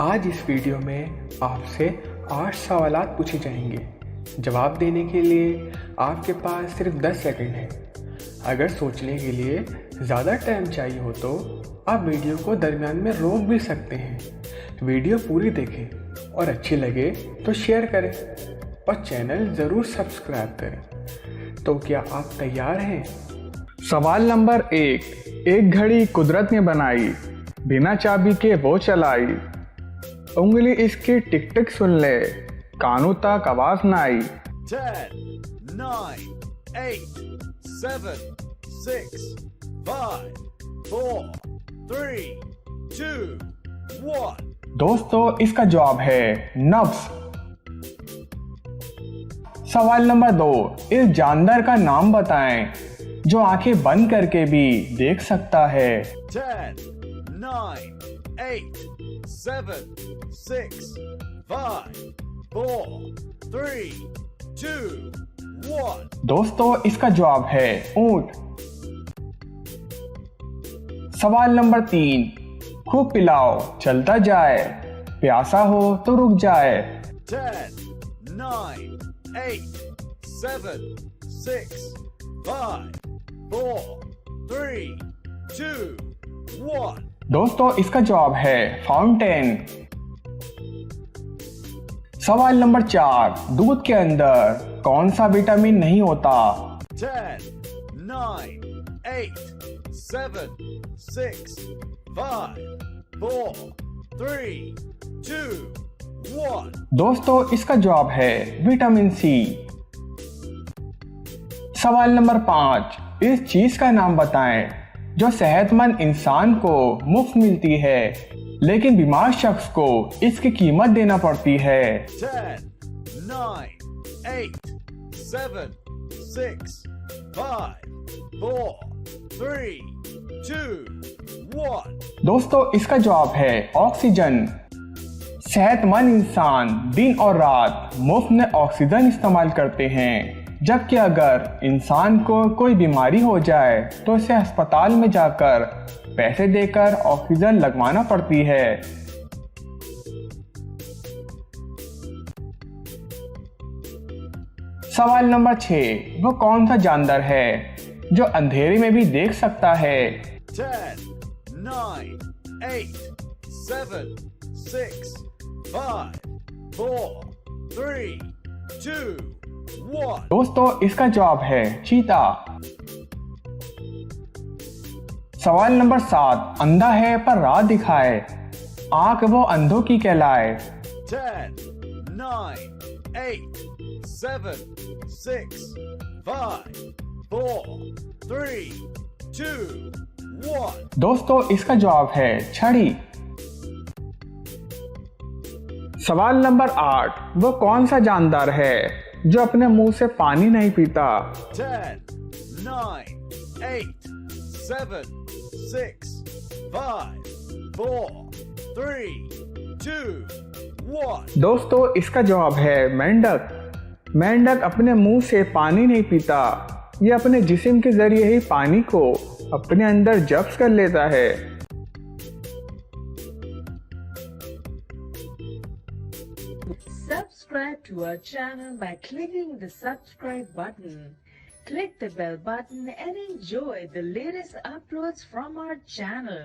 आज इस वीडियो में आपसे 8 सवालात पूछे जाएंगे। जवाब देने के लिए आपके पास सिर्फ 10 सेकंड है। अगर सोचने के लिए ज़्यादा टाइम चाहिए हो तो आप वीडियो को दरमियान में रोक भी सकते हैं। वीडियो पूरी देखें और अच्छी लगे तो शेयर करें और चैनल ज़रूर सब्सक्राइब करें। तो क्या आप तैयार हैं? सवाल नंबर 1। एक घड़ी कुदरत ने बनाई, बिना चाबी के वो चलाई। उंगली इसकी टिक टिक सुन ले, कानों तक आवाज ना आई। 10, 9, 8, 7, 6, 5, 4, 3, 2, 1। दोस्तों, इसका जवाब है नब्ज। सवाल नंबर 2। इस जानवर का नाम बताएं जो आंखें बंद करके भी देख सकता है। 10, 9, 8, 7, 6, 5, 4, 3, 2, 1। दोस्तों, इसका जवाब है ऊंट। सवाल नंबर 3। खूब पिलाओ चलता जाए, प्यासा हो तो रुक जाए। 10, 9, 8, 7, 6, 5, 4, 3, 2, 1। दोस्तों, इसका जवाब है फाउंटेन। सवाल नंबर 4। दूध के अंदर कौन सा विटामिन नहीं होता? 10, 9, 8, 7, 6, 5, 4, 3, 2, 1। दोस्तों, इसका जवाब है विटामिन सी। सवाल नंबर 5। इस चीज का नाम बताएं जो सेहतमंद इंसान को मुफ्त मिलती है लेकिन बीमार शख्स को इसकी कीमत देना पड़ती है। 10, 9, 8, 7, 6, 5, 4, 3, 2, 1। दोस्तों, इसका जवाब है ऑक्सीजन। सेहतमंद इंसान दिन और रात मुफ्त में ऑक्सीजन इस्तेमाल करते हैं, जबकि अगर इंसान को कोई बीमारी हो जाए तो उसे अस्पताल में जाकर पैसे देकर ऑक्सीजन लगवाना पड़ती है। सवाल नंबर 6। वो कौन सा जानवर है जो अंधेरे में भी देख सकता है? 10, 9, 8, 7, 6, 5, 4, 3, 2, 1। दोस्तों, इसका जवाब है चीता। सवाल नंबर 7। अंधा है पर राह दिखाए, आंख वो अंधों की कहलाए। 10, 9, 8, 7, 6, 5, 4, 3, 2, 1। दोस्तों, इसका जवाब है छड़ी। सवाल नंबर 8। वो कौन सा जानदार है जो अपने मुंह से पानी नहीं पीता? 10, 9, 8, 7, 6, 5, 4, 3, 2, 1। दोस्तों, इसका जवाब है मेंढक। मेंढक अपने मुंह से पानी नहीं पीता, ये अपने जिस्म के जरिए ही पानी को अपने अंदर जब्त कर लेता है। Subscribe to our channel by clicking the subscribe button. Click the bell button and enjoy the latest uploads from our channel.